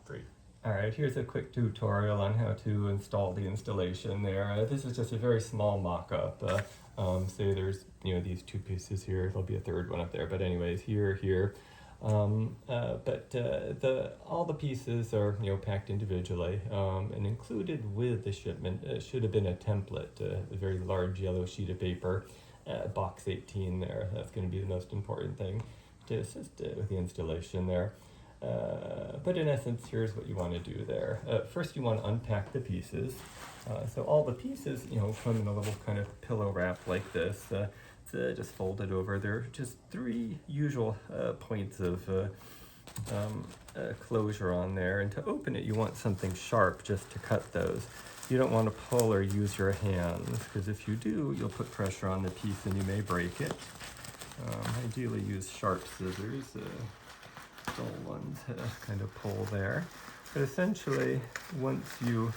Great. All right, here's a quick tutorial on how to install the installation there. This is just a very small mock-up. Say there's, these two pieces here. There'll be a third one up there. But anyways, here. All the pieces are, packed individually. And included with the shipment should have been a template, a very large yellow sheet of paper, box 18 there. That's going to be the most important thing to assist with the installation there. But in essence, here's what you want to do there. First, you want to unpack the pieces. So all the pieces, come in a little kind of pillow wrap like this. It's just folded over. There are just three usual points of closure on there. And to open it, you want something sharp just to cut those. You don't want to pull or use your hands, because if you do, you'll put pressure on the piece and you may break it. Ideally, use sharp scissors. Dull ones kind of pull there. But essentially, once you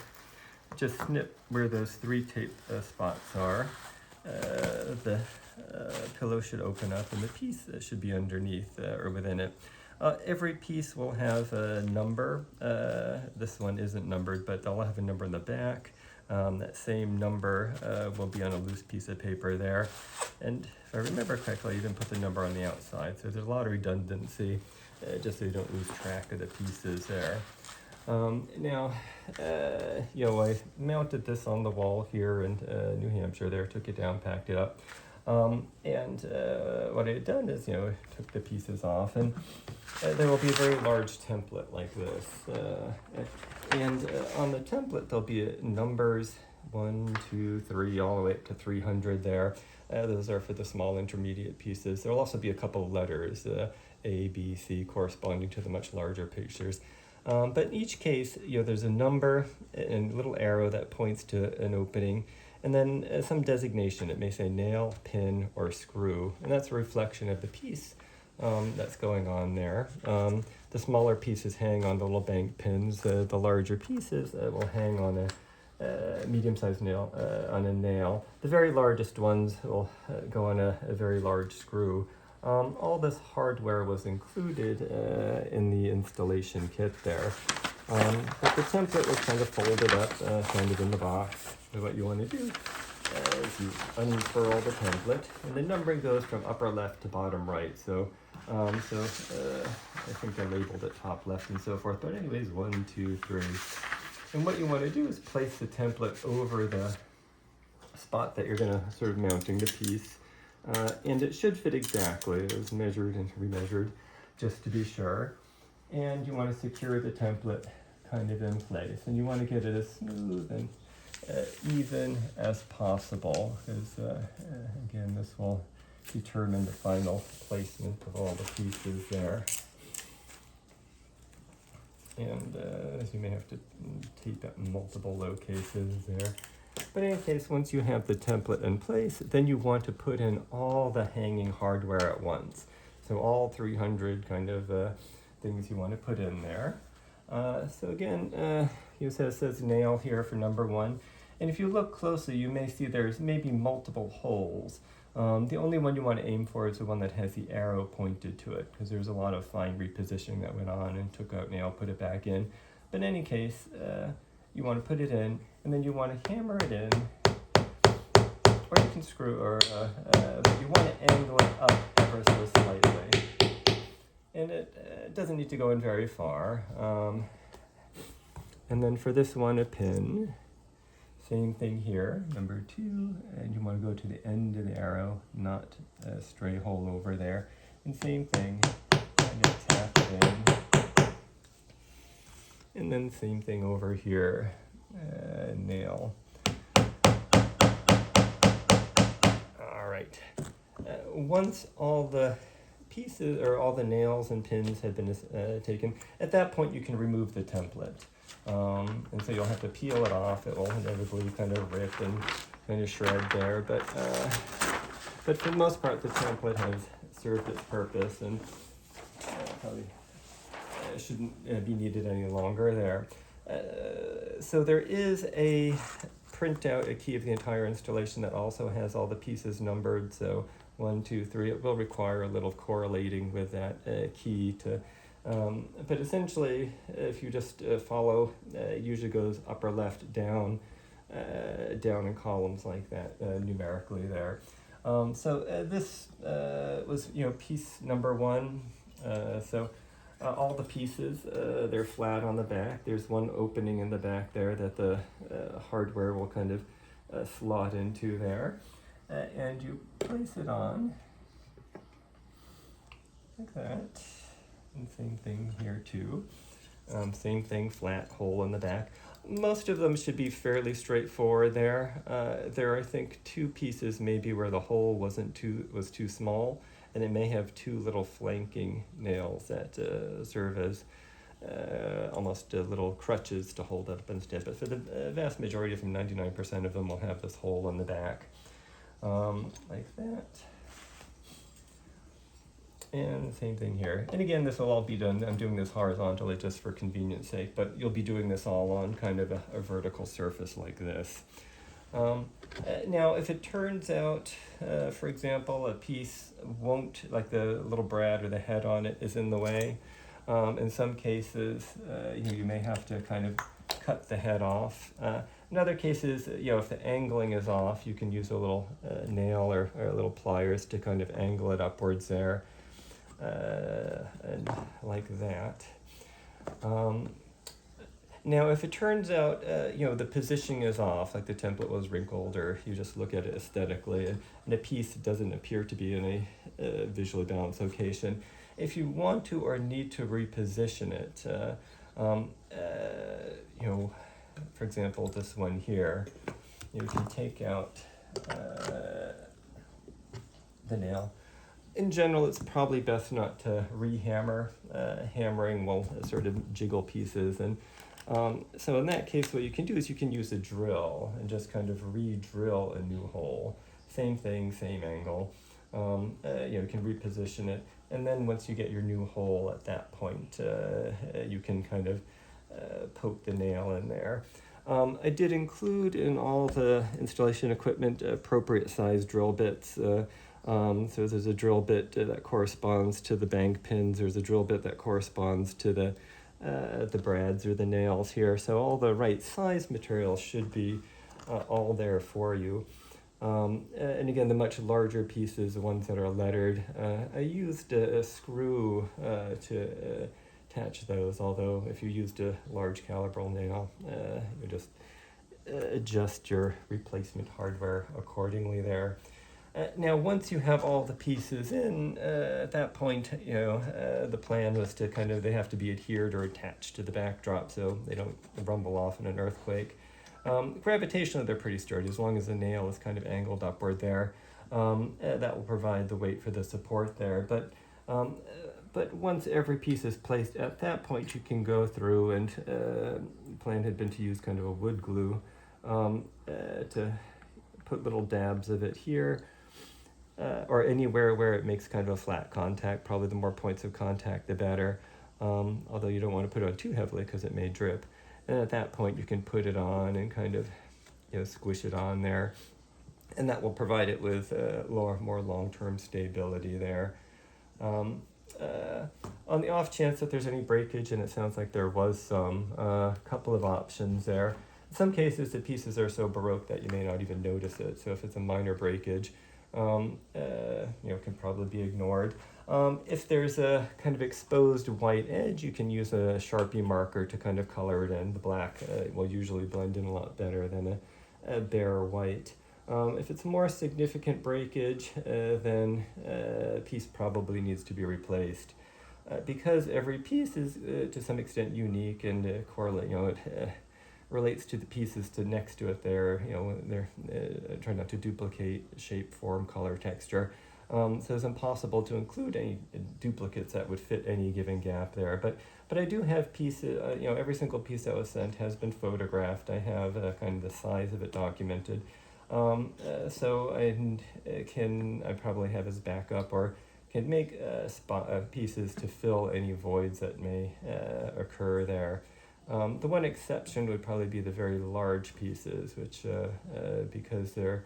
just snip where those three tape spots are, the pillow should open up and the piece should be underneath or within it. Every piece will have a number. This one isn't numbered, but they'll have a number in the back. That same number will be on a loose piece of paper there. And if I remember correctly, I even put the number on the outside. So there's a lot of redundancy, just so you don't lose track of the pieces there. I mounted this on the wall here in New Hampshire there, took it down, packed it up. What I had done is, took the pieces off, and there will be a very large template like this. On the template, there'll be numbers 1, 2, 3, all the way up to 300 there. Those are for the small intermediate pieces. There'll also be a couple of letters, A, B, C, corresponding to the much larger pictures. But in each case, there's a number and a little arrow that points to an opening, and then some designation. It may say nail, pin, or screw, and that's a reflection of the piece that's going on there. The smaller pieces hang on the little bank pins. The larger pieces will hang on a medium-sized nail, on a nail. The very largest ones will go on a very large screw. All this hardware was included in the installation kit there. But the template was kind of folded up, kind of in the box. So what you want to do is you unfurl the template, and the numbering goes from upper left to bottom right. So I think I labeled it top left and so forth. But anyways, 1, 2, 3. And what you want to do is place the template over the spot that you're going to sort of mounting the piece. And it should fit exactly. It was measured and remeasured just to be sure. And you want to secure the template kind of in place. And you want to get it as smooth and even as possible, because again, this will determine the final placement of all the pieces there. And as you may have to tape at multiple locations there. But in any case, once you have the template in place, then you want to put in all the hanging hardware at once. So all 300 kind of things you want to put in there. So again, it says nail here for number 1. And if you look closely, you may see there's maybe multiple holes. The only one you want to aim for is the one that has the arrow pointed to it, because there's a lot of fine repositioning that went on and took out nail, put it back in. But in any case, you want to put it in, and then you want to hammer it in, or you can screw, or but you want to angle it up ever so slightly. And it doesn't need to go in very far. And then for this one, a pin. Same thing here, number 2, and you want to go to the end of the arrow, not a stray hole over there. And same thing, kind of tap it in. And then same thing over here, nail. All right. Once all the pieces or all the nails and pins have been taken, at that point you can remove the template. And so you'll have to peel it off. It will inevitably kind of rip and kind of shred there. But for the most part, the template has served its purpose and probably shouldn't be needed any longer there. So there is a printout, a key of the entire installation that also has all the pieces numbered. So 1, 2, 3. It will require a little correlating with that key to But essentially, if you just follow, it usually goes upper left down, down in columns like that, numerically there. So this was, piece number one. So all the pieces, they're flat on the back. There's one opening in the back there that the hardware will kind of slot into there. And you place it on like that. And same thing here too. Same thing, flat hole in the back. Most of them should be fairly straightforward there. There are, I think, two pieces maybe where the hole was too small, and it may have two little flanking nails that serve as almost little crutches to hold up instead. But for the vast majority of them, 99% of them will have this hole in the back, like that. And same thing here. And again, this will all be done, I'm doing this horizontally just for convenience sake, but you'll be doing this all on kind of a vertical surface like this. Now, if it turns out, for example, a piece won't, like the little brad or the head on it is in the way, in some cases, you may have to kind of cut the head off. In other cases, if the angling is off, you can use a little nail or little pliers to kind of angle it upwards there. And like that. Now, if it turns out, the positioning is off, like the template was wrinkled, or you just look at it aesthetically, and a piece doesn't appear to be in a visually balanced location, if you want to or need to reposition it, for example, this one here, you can take out the nail. In general, it's probably best not to rehammer. Hammering will sort of jiggle pieces. And so in that case, what you can do is you can use a drill and just kind of re-drill a new hole. Same thing, same angle. You can reposition it. And then once you get your new hole at that point, you can kind of poke the nail in there. I did include in all the installation equipment appropriate size drill bits. So there's a drill bit that corresponds to the bank pins. There's a drill bit that corresponds to the brads or the nails here. So all the right size materials should be all there for you. And again, the much larger pieces, the ones that are lettered, I used a screw to attach those, although if you used a large calibral nail, you just adjust your replacement hardware accordingly there. Now, once you have all the pieces in, at that point, the plan was to they have to be adhered or attached to the backdrop so they don't rumble off in an earthquake. Gravitationally, they're pretty sturdy as long as the nail is kind of angled upward there. That will provide the weight for the support there. But once every piece is placed, at that point you can go through, and the plan had been to use kind of a wood glue to put little dabs of it here. Or anywhere where it makes kind of a flat contact. Probably the more points of contact, the better. Although you don't want to put it on too heavily because it may drip. And at that point, you can put it on and kind of, squish it on there. And that will provide it with more long-term stability there. On the off chance that there's any breakage, and it sounds like there was some, couple of options there. In some cases, the pieces are so baroque that you may not even notice it. So if it's a minor breakage, can probably be ignored. If there's a kind of exposed white edge, you can use a Sharpie marker to kind of color it in. The black will usually blend in a lot better than a bare white. If it's more significant breakage, then a piece probably needs to be replaced. Because every piece is to some extent unique and correlate, it relates to the pieces next to it there, they're trying not to duplicate shape, form, color, texture. So it's impossible to include any duplicates that would fit any given gap there. But I do have pieces, every single piece that was sent has been photographed. I have kind of the size of it documented. So I probably have as backup, or can make pieces to fill any voids that may occur there. The one exception would probably be the very large pieces, which because they're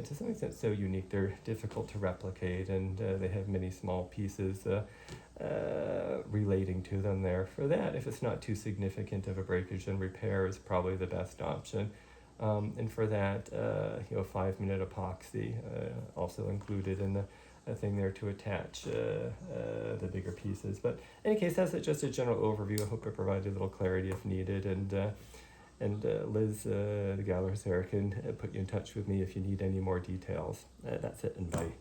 to some extent so unique. They're difficult to replicate, and they have many small pieces relating to them there. For that, if it's not too significant of a breakage, then repair is probably the best option. And for that, 5-minute epoxy also included in the thing there to attach the bigger pieces. But in any case, that's just a general overview. I hope I provided a little clarity if needed. And Liz, the gallery there, can put you in touch with me if you need any more details. That's it, and bye.